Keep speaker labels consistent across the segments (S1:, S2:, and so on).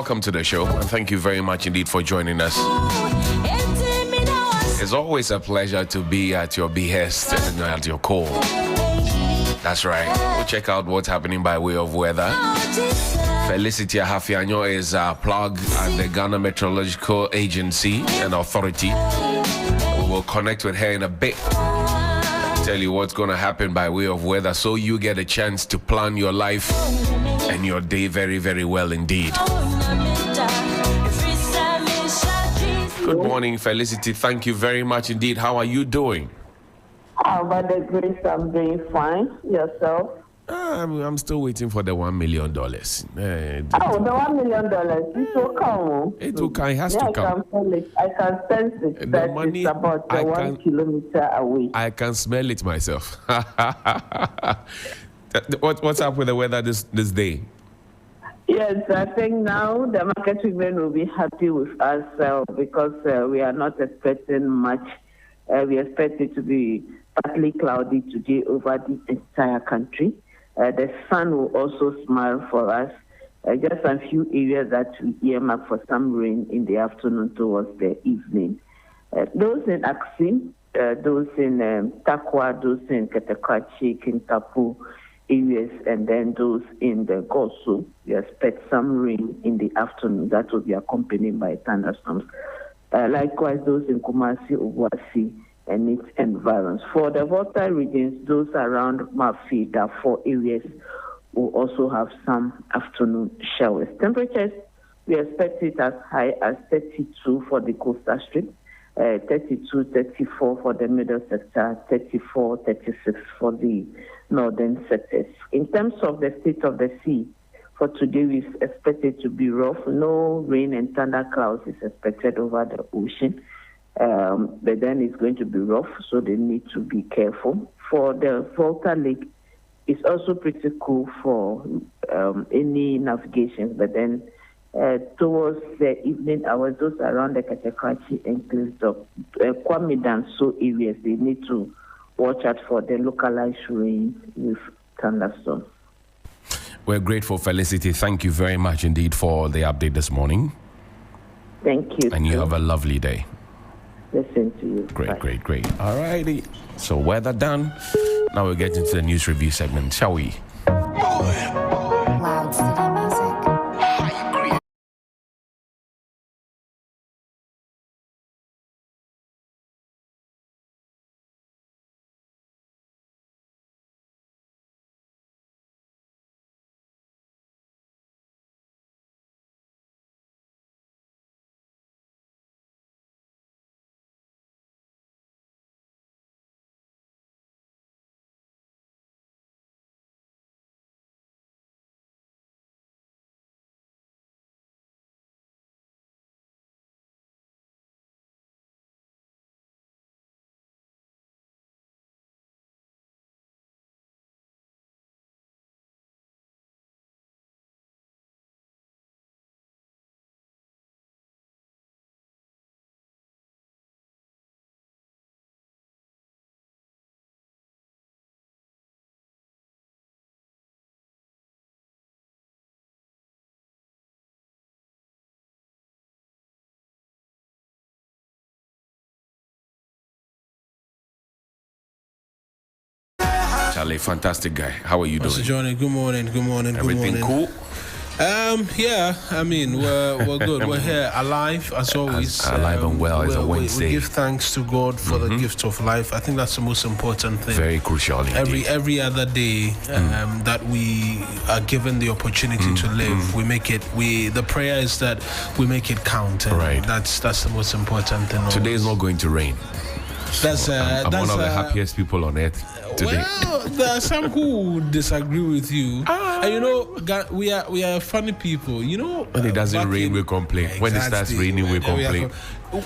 S1: welcome to the show, and thank you very much indeed for joining us. It's always a pleasure to be at your behest and at your call. That's right. We'll check out what's happening by way of weather. Felicity Ahafianyo is a plug at the Ghana Meteorological Agency and Authority. We will connect with her in a bit. Tell you what's going to happen by way of weather so you get a chance to plan your life and your day very, very well indeed. Good morning, Felicity. Thank you very much indeed. How are you doing?
S2: By the grace, I'm doing fine. Yourself?
S1: I'm still waiting for the $1 million.
S2: The $1 million. It will come.
S1: It will come. It has to come.
S2: I can sense it. The money, it's about 1 kilometer away.
S1: I can smell it myself. What's up with the weather this day?
S2: Yes, I think now the market women will be happy with us because we are not expecting much. We expect it to be partly cloudy today over the entire country. The sun will also smile for us. Just a few areas that we earmark for some rain in the afternoon towards the evening. Those in Aksim, those in Takwa, those in Ketekwachi, Kintapu areas, and then those in the Gosu, we expect some rain in the afternoon that will be accompanied by thunderstorms. Likewise, those in Kumasi, Obuasi, and its environs. For the volatile regions, those around Mafi, Darfur areas will also have some afternoon showers. Temperatures, we expect it as high as 32 for the coastal strip, 32, 34 for the middle sector, 34, 36 for the northern sectors. In terms of the state of the sea, for today, we expect it to be rough. No rain and thunder clouds is expected over the ocean. But then it's going to be rough, so they need to be careful. For the Volta Lake, it's also pretty cool for any navigations, but then towards the evening hours, those around the Katakwachi and Kwame Danso areas, they need to watch out for the localized rain with thunderstorms.
S1: We're grateful, Felicity. Thank you very much indeed for the update this morning.
S2: Thank you.
S1: And you have a lovely day.
S2: Listen to you.
S1: Great. All righty. So weather done. Now we'll get into the news review segment, shall we?
S3: Loud City Music.
S1: Charlie, fantastic guy. How are you doing?
S4: Mr. Johnny, good morning.
S1: Everything cool?
S4: Yeah, I mean, we're good. We're here alive, as always.
S1: Alive and well. It's a Wednesday.
S4: We give thanks to God for the gift of life. I think that's the most important thing.
S1: Very crucial indeed.
S4: Every other day that we are given the opportunity to live, we make it. The prayer is that we make it count.
S1: Right.
S4: That's the most important thing.
S1: Today is not going to rain. I'm one of the happiest people on earth today.
S4: Well, there are some who disagree with you. And you know, we are funny people. You know,
S1: when it doesn't rain, we complain. Exactly. When it starts raining, we complain.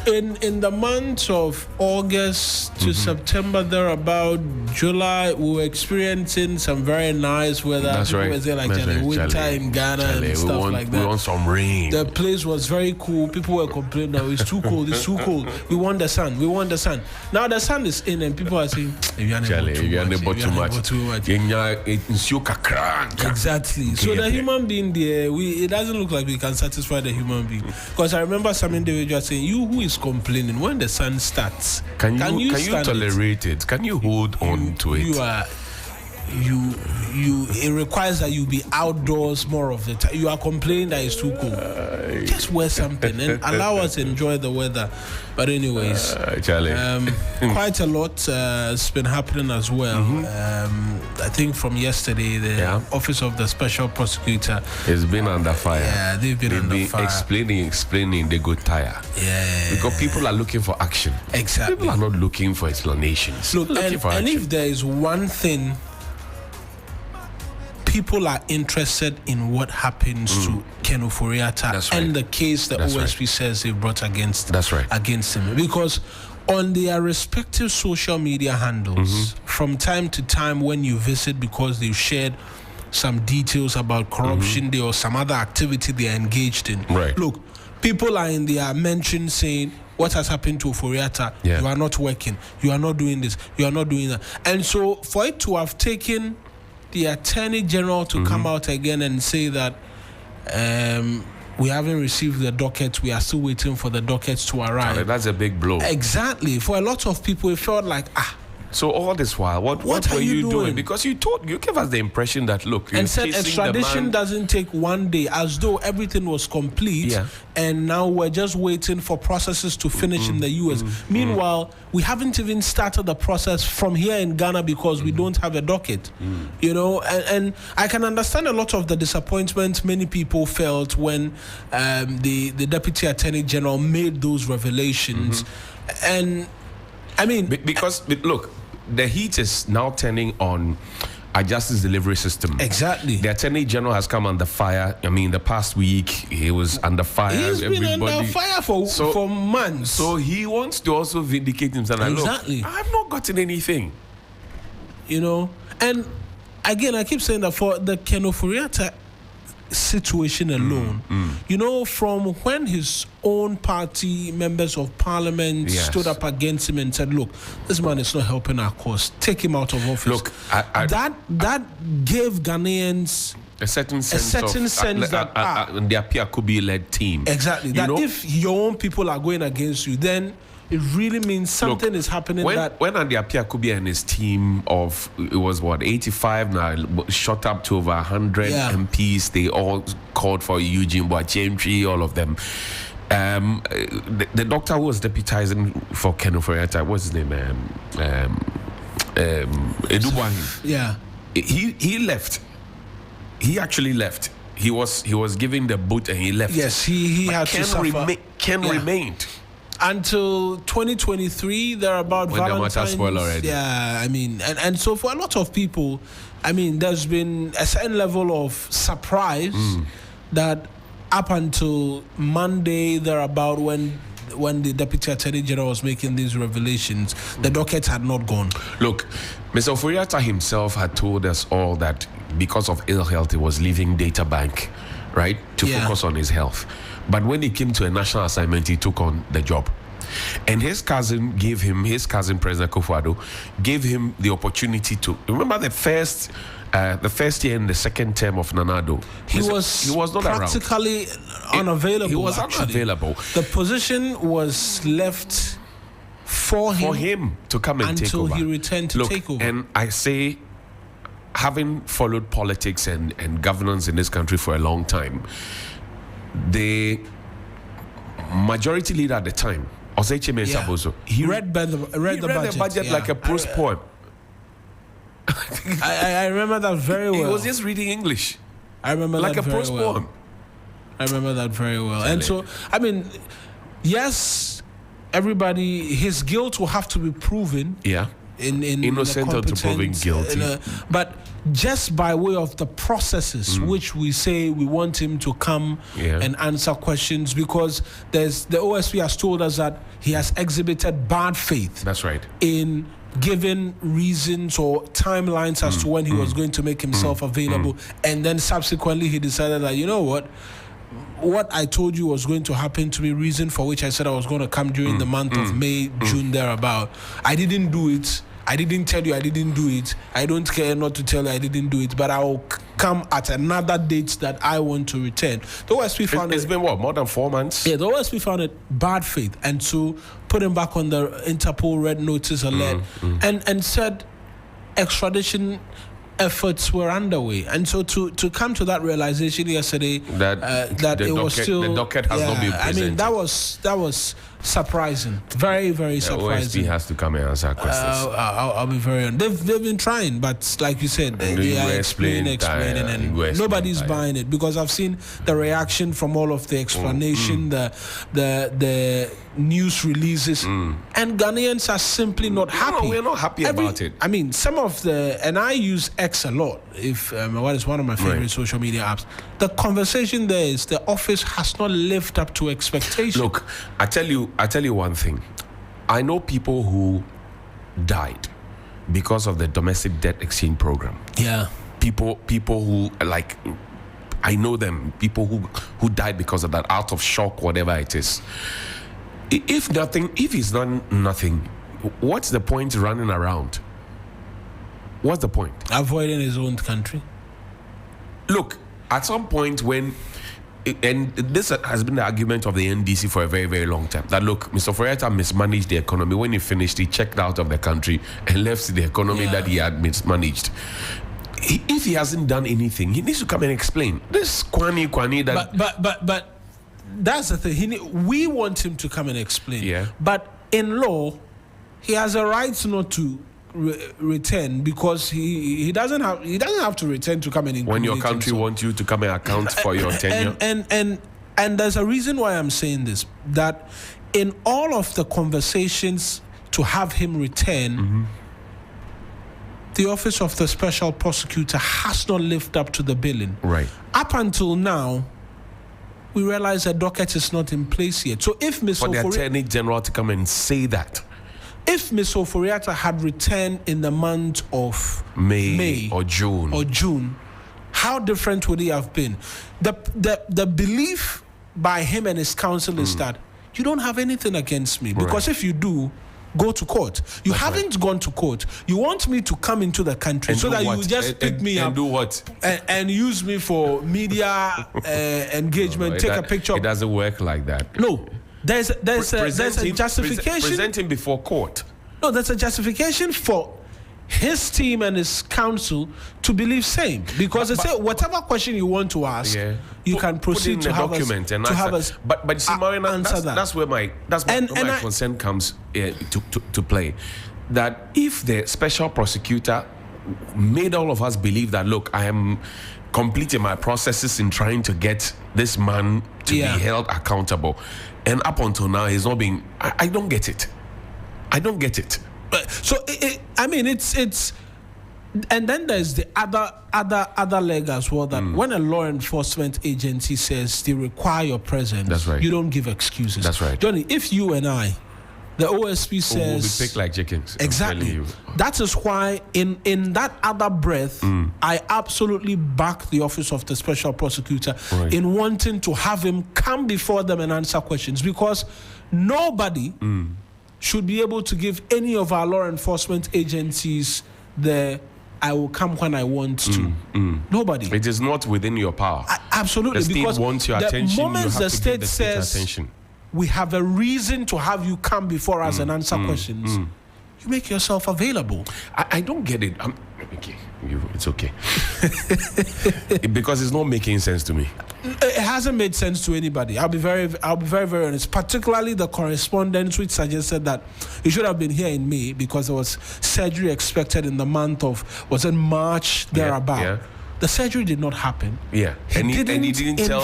S4: In the months of August to September, thereabout July, we were experiencing some very nice weather.
S1: That's right.
S4: Winter in Ghana and stuff like that.
S1: We want some rain.
S4: The place was very cool. People were complaining, "No, it's too cold. It's too cold. We want the sun. Now the sun is in and people are saying,
S1: Exactly.
S4: So the human being there, it doesn't look like we can satisfy the human being. Because I remember some individuals saying, you who is complaining, when the sun starts,
S1: can you tolerate it? Can you hold on to it?
S4: It requires that you be outdoors more of the time. You are complaining that it's too cold. Just wear something and allow us to enjoy the weather. But anyways, quite a lot has been happening as well. I think from yesterday, the Office of the Special Prosecutor
S1: has been under fire.
S4: Yeah, they've been fire.
S1: Explaining they go tire.
S4: Yeah.
S1: Because people are looking for action.
S4: Exactly.
S1: People are not looking for explanations.
S4: Look, and if there is one thing, people are interested in what happens to Ken Ofori-Atta and the case the OSP says they brought against him. Because on their respective social media handles, from time to time when you visit, because they've shared some details about corruption there or some other activity they're engaged in.
S1: Right.
S4: Look, people are in their mention saying, what has happened to Ofori-Atta?
S1: Yeah.
S4: You are not working. You are not doing this. You are not doing that. And so for it to have taken the Attorney General to come out again and say that we haven't received the docket, we are still waiting for the dockets to arrive.
S1: That's a big blow.
S4: Exactly. For a lot of people, it felt like,
S1: So all this while, what were you doing? Because you gave us the impression that, look,
S4: and said extradition doesn't take one day, as though everything was complete, and now we're just waiting for processes to finish in the US. Meanwhile, we haven't even started the process from here in Ghana because we don't have a docket. You know, and I can understand a lot of the disappointment many people felt when the Deputy Attorney General made those revelations. And I mean,
S1: because look, the heat is now turning on our justice delivery system.
S4: Exactly.
S1: The Attorney General has come under fire. I mean, the past week he was under fire.
S4: He's been under fire for months.
S1: So he wants to also vindicate himself.
S4: Exactly.
S1: Look, I've not gotten anything.
S4: You know, and again, I keep saying that for the Ken Ofori-Atta situation alone, you know, from when his own party members of parliament stood up against him and said, look, this man is not helping our cause, take him out of office.
S1: Look,
S4: that gave Ghanaians
S1: a certain sense that the Apia could be led team.
S4: Exactly. That if your own people are going against you, then it really means something is happening.
S1: When Andy Apia Kubi and his team of, it was 85 now, shot up to over 100 MPs, they all called for Eugene Boachemtri, all of them. The doctor who was deputizing for Ken Ofori-Atta, what's his name? Edu Boahin.
S4: Yeah.
S1: He left. He actually left. He was giving the boot and he left.
S4: Yes, he had to suffer.
S1: Ken remained.
S4: Until 2023, they're about
S1: when
S4: Valentine's.
S1: The matter spoiled already.
S4: Yeah, I mean, and so for a lot of people, I mean, there's been a certain level of surprise that up until Monday, thereabout, when the Deputy Attorney General was making these revelations, the docket had not gone.
S1: Look, Mr. Ofori-Atta himself had told us all that because of ill health, he was leaving Data Bank, right, to focus on his health. But when he came to a national assignment, he took on the job. And his cousin, President Akufo-Addo, gave him the opportunity to, remember the first year and the second term of Nana Addo, he was not
S4: practically unavailable.
S1: He was unavailable.
S4: The position was left for him
S1: to come and take over.
S4: Until he returned to take over.
S1: And I say, having followed politics and governance in this country for a long time, the majority leader at the time, Osechi Mensaboso,
S4: he read the budget
S1: like a prose poem.
S4: I remember that very well.
S1: He was just reading English.
S4: I remember
S1: like
S4: that
S1: a prose poem.
S4: I remember that very well. And so, I mean, yes, everybody, his guilt will have to be proven.
S1: Yeah. Innocent until proven guilty.
S4: But just by way of the processes, which we say we want him to come and answer questions, because the OSP has told us that he has exhibited bad faith.
S1: That's right.
S4: In giving reasons or timelines as to when he was going to make himself available, and then subsequently he decided that, you know what, what I told you was going to happen to me, reason for which I said I was going to come during the month of May, June, thereabout. I didn't do it. I didn't tell you I didn't do it. I don't care not to tell you I didn't do it, but I will come at another date that I want to return. The OSP found
S1: it's been what, more than 4 months?
S4: Yeah, the OSP found it bad faith, and to put him back on the Interpol red notice alert, and said extradition efforts were underway, and so to come to that realization yesterday that it was still
S1: the docket has not been presented.
S4: I mean, that was surprising, very, very surprising.
S1: OSP has to come and answer questions.
S4: I'll be very honest. They've been trying, but like you said, they are explaining, and nobody's buying it, because I've seen the reaction from all of the explanation, the news releases, and Ghanaians are simply not happy.
S1: No, we're not happy about it.
S4: I mean, some of and I use X a lot. What is one of my favorite social media apps. The conversation there is the office has not lived up to expectation.
S1: Look, I tell you one thing. I know people who died because of the domestic debt exchange program.
S4: Yeah.
S1: People who, like, I know them. People who died because of that, out of shock, whatever it is. If he's done nothing, what's the point running around? What's the point?
S4: Avoiding his own country.
S1: Look, at some point when, and this has been the argument of the NDC for a very, very long time, that look, Mr. Ofori-Atta mismanaged the economy. When he finished, he checked out of the country and left the economy that he had mismanaged. If he hasn't done anything, he needs to come and explain. This Kwani that...
S4: But that's the thing. We want him to come and explain.
S1: Yeah.
S4: But in law, he has a right not to return, because he doesn't have to return to come and
S1: when your country wants you to come and account for your tenure.
S4: And there's a reason why I'm saying this, that in all of the conversations to have him return, the office of the special prosecutor has not lived up to the billing.
S1: Right.
S4: Up until now, we realize the docket is not in place yet. So if Ms.
S1: For the Attorney General to come and say that,
S4: if Ms. Ofori-Atta had returned in the month of
S1: May or June,
S4: how different would he have been? The belief by him and his counsel is that you don't have anything against me, because if you do, go to court. You haven't gone to court. You want me to come into the country so that you just pick me up
S1: and do what?
S4: And use me for media engagement, take a picture.
S1: It doesn't work like that.
S4: No. There's a justification.
S1: Present him before court.
S4: No, there's a justification for his team and his counsel to believe same, because they say whatever question you want to ask, you can proceed to have us.
S1: But see, Mawuena, that's where my concern comes to play. That if the special prosecutor made all of us believe that, look, I am completing my processes in trying to get this man to be held accountable, and up until now he's not being. I don't get it. I don't get it.
S4: So I mean, it's, and then there's the other leg as well, that when a law enforcement agency says they require your presence,
S1: that's right,
S4: you don't give excuses.
S1: That's right,
S4: Johnny. If you and I, the OSP says,
S1: we'll be picked like chickens.
S4: Exactly. That is why in that other breath, I absolutely back the office of the special prosecutor in wanting to have him come before them and answer questions, because nobody should be able to give any of our law enforcement agencies I will come when I want to. Nobody.
S1: It is not within your power.
S4: Absolutely.
S1: The state
S4: because
S1: wants your attention.
S4: The moment the state
S1: the
S4: says
S1: attention.
S4: We have a reason to have you come before us and answer questions, you make yourself available.
S1: I don't get it. Okay, it's okay. Because it's not making sense to me.
S4: It hasn't made sense to anybody. I'll be very, very honest. Particularly the correspondence which suggested that he should have been here in May because there was surgery expected in the month of, was it March, thereabout.
S1: Yeah.
S4: The surgery did not happen.
S1: Yeah,
S4: he didn't tell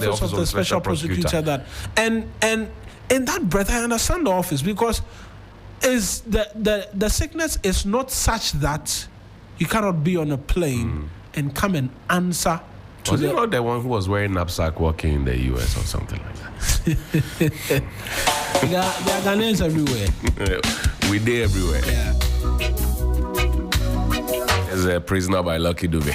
S1: the office of the special prosecutor
S4: that. And in that breath, I understand the office, because is the sickness is not such that you cannot be on a plane and come and answer.
S1: Was he not the one who was wearing knapsack walking in the US or something like that?
S4: There are Ghanaians everywhere.
S1: We there everywhere.
S4: Yeah.
S1: As a Prisoner by Lucky Dube.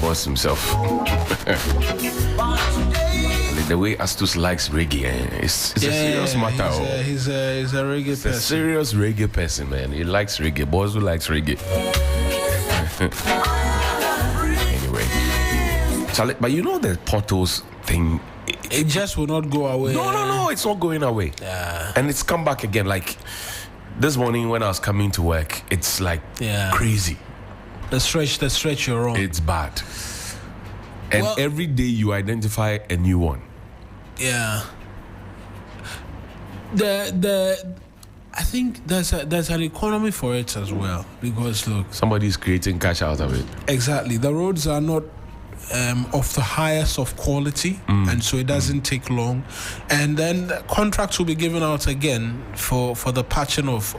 S1: force himself. The way Astus likes reggae, it's a serious matter.
S4: He's a reggae person.
S1: A serious reggae person, man. He likes reggae. Bozu likes reggae. Anyway, Charlie, but you know the potholes thing.
S4: It just will not go away.
S1: No, it's not going away.
S4: Yeah.
S1: And it's come back again. Like this morning when I was coming to work, it's like crazy.
S4: The stretch you're on.
S1: It's bad. And every day you identify a new one.
S4: Yeah. I think there's an economy for it as well, because look,
S1: somebody's creating cash out of it.
S4: Exactly. The roads are not of the highest of quality, and so it doesn't take long. And then contracts will be given out again for the patching of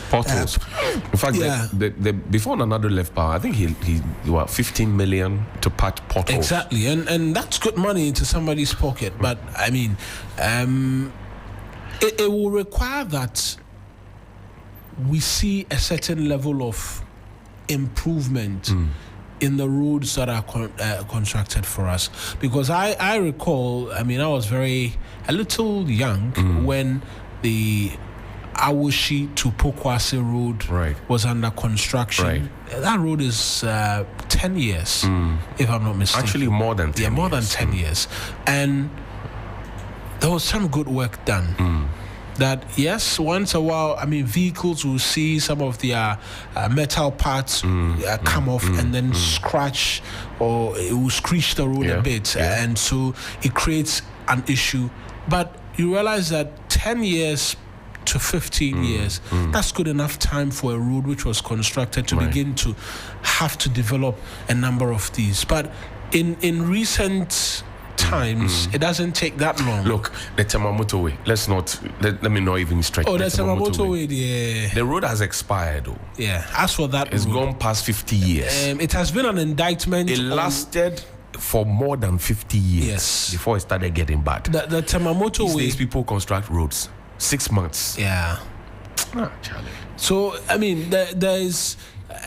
S1: potholes. In fact, the before Nanado left power, I think he 15 million to patch potholes.
S4: Exactly, and that's good money into somebody's pocket. But I mean, it will require that we see a certain level of improvement in the roads that are constructed for us, because I recall, I mean, I was a little young when the Awoshi to Pokwase road was under construction. That road is 10 years, if I'm not mistaken.
S1: Actually, more than 10 years.
S4: More than 10 years. And there was some good work done. That yes, once a while, I mean, vehicles will see some of their metal parts come off and then scratch, or it will screech the road a bit, and so it creates an issue. But you realize that 10 years to 15 years, that's good enough time for a road which was constructed to begin to have to develop a number of these. But in recent times, it doesn't take that long.
S1: Look, the Temamoto way. Let me not even stretch.
S4: Oh, the Temamoto way.
S1: The road has expired, though.
S4: Yeah. As for that,
S1: it's gone past 50 years.
S4: It has been an indictment.
S1: It lasted for more than 50 years before it started getting bad.
S4: The Temamoto way.
S1: These people construct roads 6 months.
S4: Yeah.
S1: Charlie.
S4: So I mean, there is.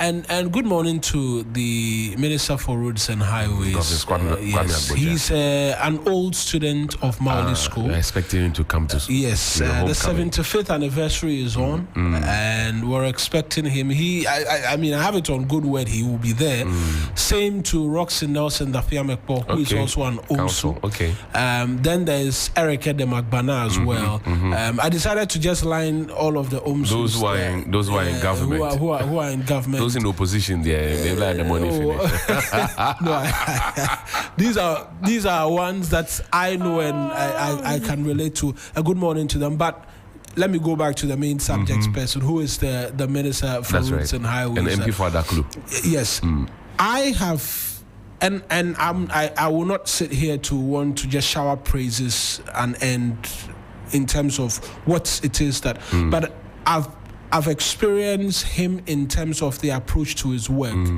S4: And good morning to the Minister for Roads and Highways. Yes, he's an old student of Mauli School.
S1: We're expecting him to come to school.
S4: Yes, the 75th anniversary is on, and we're expecting him. I mean, I have it on good word. He will be there. Same to Roxy Nelson Dafiamekpo, who is also an OMSU. Then there's Eric Edemagbana as well. I decided to just line all of the OMSUs.
S1: Those who are in government.
S4: Who are in government.
S1: Those in opposition, they like the money finish.
S4: These are ones that I know and I can relate to. A good morning to them. But let me go back to the main subject person, who is the Minister for Roads and Highways.
S1: And MP for Adaklu.
S4: Yes. I have, and I will not sit here to want to just shower praises and end in terms of what it is that, but I've experienced him in terms of the approach to his work,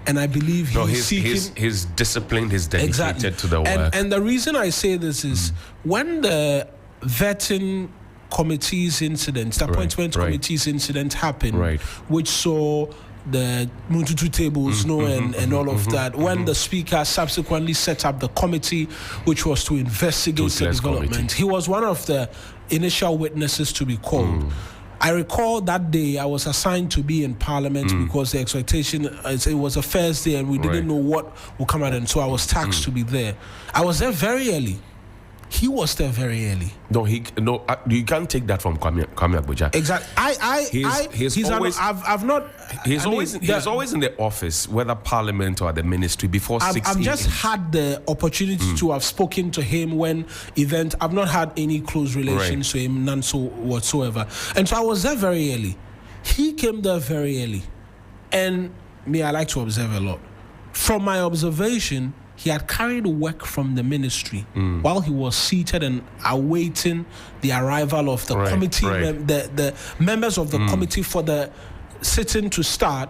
S4: and I believe
S1: he's disciplined, he's dedicated to the work.
S4: And the reason I say this is when the vetting committees incident, the appointment committees incident happened, which saw the Mututu tables, and all of that. When the speaker subsequently set up the committee, which was to investigate the development, he was one of the initial witnesses to be called. I recall that day I was assigned to be in Parliament because the expectation, it was a first day and we didn't know what would come out, and so I was tasked to be there. I was there very early. He was there very early.
S1: You can't take that from Kwame Agbeta.
S4: Exactly. He's
S1: always in the office, whether Parliament or the ministry, before 6
S4: I've just had the opportunity to have spoken to him when event. I've not had any close relations to him, none so whatsoever. And so I was there very early. He came there very early. And me, I like to observe a lot. From my observation, he had carried work from the ministry while he was seated and awaiting the arrival of the committee, the members of the committee for the sitting to start,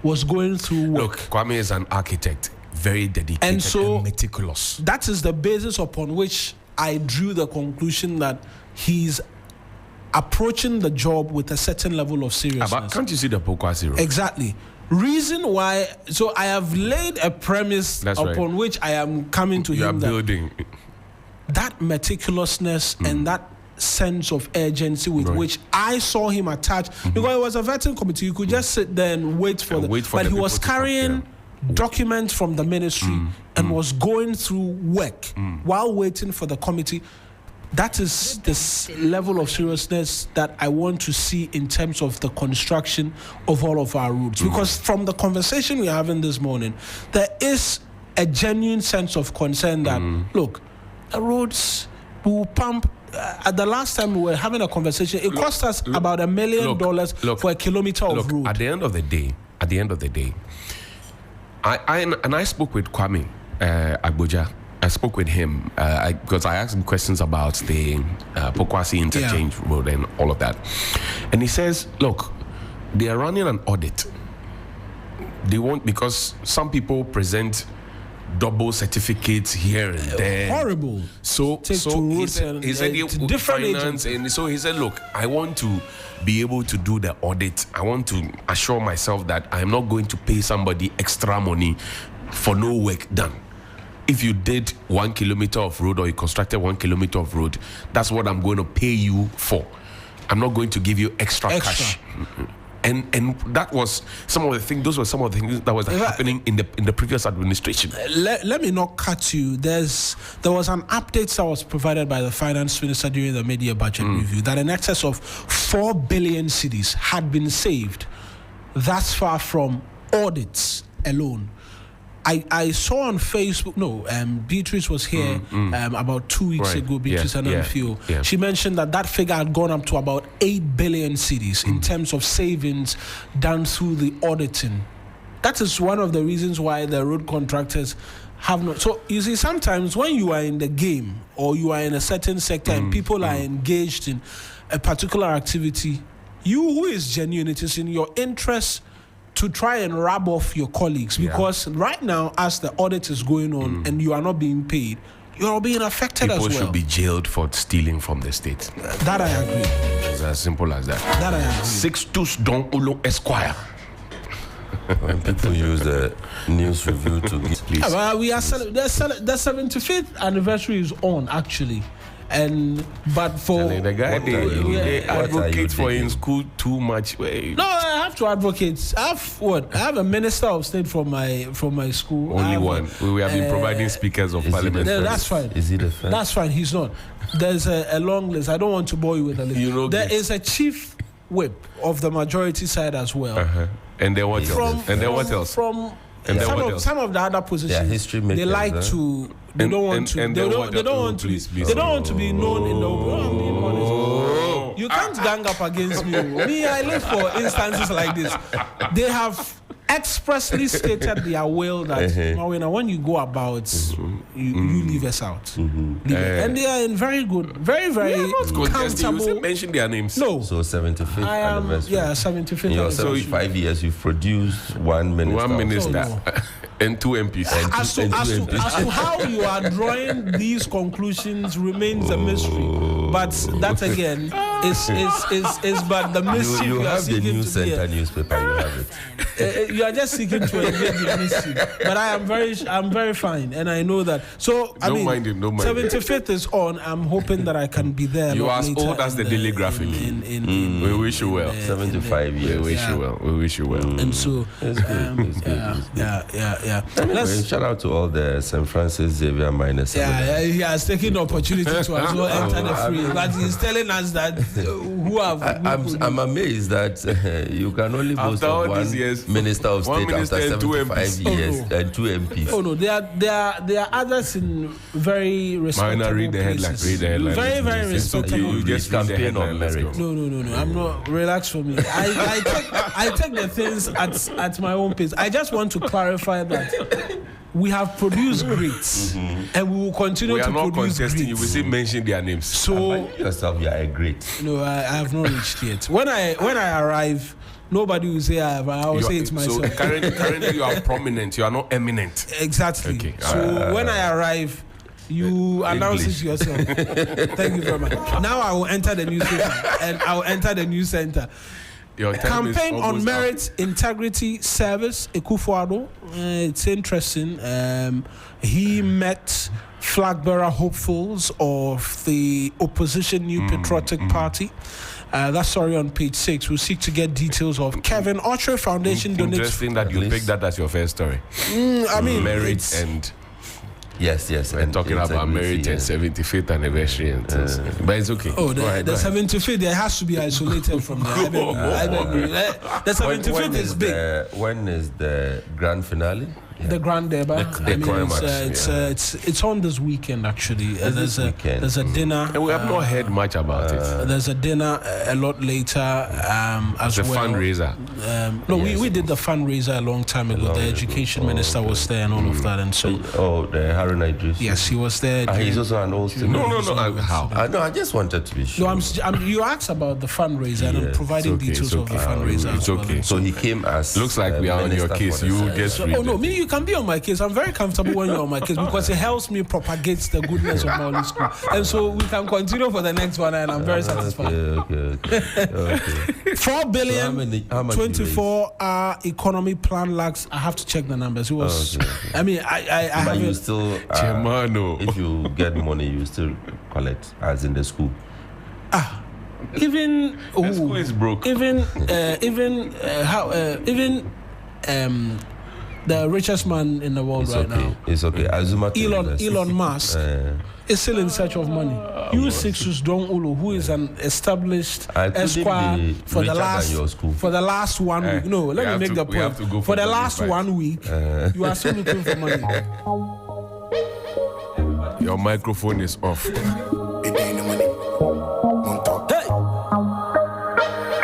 S4: was going through work.
S1: Look, Kwame is an architect, very dedicated and meticulous.
S4: That is the basis upon which I drew the conclusion that he's approaching the job with a certain level of seriousness.
S1: But can't you see the Pokwase road?
S4: Exactly. reason why, so I have laid a premise upon which I am coming to him.
S1: Building
S4: that meticulousness and that sense of urgency with which I saw him attached, because it was a vetting committee. You could just sit there and wait for but he was carrying documents from the ministry and was going through work while waiting for the committee. That is this level of seriousness that I want to see in terms of the construction of all of our roads. Because from the conversation we're having this morning, there is a genuine sense of concern that, look, the roads will pump. At the last time we were having a conversation, it cost us about $1 million for a kilometer of road.
S1: At the end of the day, I spoke with Kwame Agboja. I spoke with him because I asked him questions about the Pokwasi interchange road and all of that. And he says, look, they are running an audit. They won't, because some people present double certificates here and there.
S4: Horrible.
S1: So he said
S4: different
S1: finance, and so he said, look, I want to be able to do the audit. I want to assure myself that I'm not going to pay somebody extra money for no work done. If you did 1 kilometer of road or you constructed 1 kilometer of road, that's what I'm going to pay you for. I'm not going to give you extra. Cash. And that was some of the things. Those were some of the things that was happening in the previous administration.
S4: Let me not cut you. There was an update that was provided by the finance minister during the mid-year budget review that in excess of 4 billion cedis had been saved thus far from audits alone. I saw on Facebook, Beatrice was here about 2 weeks ago, Beatrice and She mentioned that figure had gone up to about 8 billion cedis in terms of savings done through the auditing. That is one of the reasons why the road contractors have not. So, you see, sometimes when you are in the game or you are in a certain sector and people are engaged in a particular activity, you who is genuine, it is in your interest to try and rub off your colleagues, because right now, as the audit is going on and you are not being paid, you are being affected as well.
S1: People should be jailed for stealing from the state.
S4: That I agree.
S1: It's as simple as that.
S4: That I agree.
S1: Sixtus Don Ulo Esquire.
S3: When people use the news review to give, please.
S4: We are the 75th anniversary is on, actually. But for
S1: the guy they advocate for in school too much.
S4: No, I have to advocate. I have a minister of state from my school.
S1: Only one. We have been providing speakers of parliament.
S4: That's fine.
S3: Is he the first?
S4: That's fine. He's not. There's a long list. I don't want to bore you with a list. There is a chief whip of the majority side as well.
S1: And then what else? And then what else?
S4: From some of the other positions, they like to. They don't want to be known in the open. You can't gang up against me. I live for instances like this. They have expressly stated their will that Mawuena, when you go about, you leave us out. And they are in very good, very comfortable.
S1: You mention their names.
S4: No.
S3: So 75th anniversary.
S4: Yeah, 75th
S3: in your 75 years, you've produced one minister.
S1: And 2 MPs.
S4: As to how you are drawing these conclusions remains a mystery. But that again is but the mystery
S3: you
S4: are
S3: have the
S4: seeking
S3: News
S4: to
S3: Center newspaper. You have it.
S4: You are just seeking to engage in mystery. But I'm very fine, and I know that. So
S1: don't mind him.
S4: 75th is on. I'm hoping that I can be there.
S1: You are as old as the Daily Graphic. We wish you well.
S3: 75 years.
S1: We wish you well.
S4: And so,
S3: Anyway, shout out to all the St. Francis Xavier miners.
S4: He has taken the opportunity to as well enter the free. But he's telling us that I'm
S3: amazed that you can only boast of one minister of state after 75 years and 2 MPs.
S4: Oh no, there are others in very respectable
S1: read the
S4: places.
S1: Read the headline.
S4: Very, very respectable.
S3: You just campaign on merit.
S4: No. I'm not. Relax for me. I take the things at my own pace. I just want to clarify that we have produced greats, and we will continue to produce greats. We are not contesting.
S1: You will still mention their names.
S3: So yourself, you are a great.
S4: No, I have not reached yet. When I arrive, nobody will say I have. I will say it's myself.
S1: So currently you are prominent. You are not eminent.
S4: Exactly. Okay. So when I arrive, you announce it yourself. Thank you very much. Now I will enter the newspaper and I will enter the news center. Campaign on Merit, Integrity, Service, Ekufuado. It's interesting. He met flag bearer hopefuls of the opposition New Patriotic Party. That story on page 6. We'll seek to get details of Kevin Ocho Foundation donates.
S1: Interesting that you picked that as your first story.
S4: I mean,
S1: Merit and...
S3: Yes.
S1: We're talking about Merit and 75th anniversary and things. But it's okay.
S4: Oh, the 75th, there has to be isolated from there. I beg you. The 75th is big.
S3: When is the grand finale?
S4: The grand debate. It's on this weekend actually. There's a dinner.
S1: And we have not heard much about it.
S4: There's a dinner a lot later as well.
S1: The fundraiser.
S4: We did the fundraiser a long time ago. The education minister was there and all of that, and so.
S3: The Harun Idris.
S4: Yes, he was there.
S3: He's also an old student.
S1: No. How?
S3: I just wanted to be sure.
S4: No, you asked about the fundraiser and I'm providing details of the fundraiser.
S1: It's okay.
S3: So he came as.
S1: Looks like we are on your case. You just read.
S4: Oh no, you can be on my case. I'm very comfortable when you're on my case because it helps me propagate the goodness of Mawuli School, and so we can continue for the next one, and I'm very satisfied.
S3: Okay.
S4: 4 billion.
S3: So how much
S4: 24-hour economy plan lags. I have to check the numbers. It was.
S3: Okay.
S4: I mean, I.
S3: But you still. If you get money, you still collect, as in the school.
S1: The school is broke.
S4: The richest man in the world now.
S3: It's okay. Azuma
S4: Elon Musk is still in search of money. U6 Dong Ulu, who is an established esquire for the last 1 week. No, let me make the point. For the last 1 week, you are still looking for money.
S1: Your microphone is off.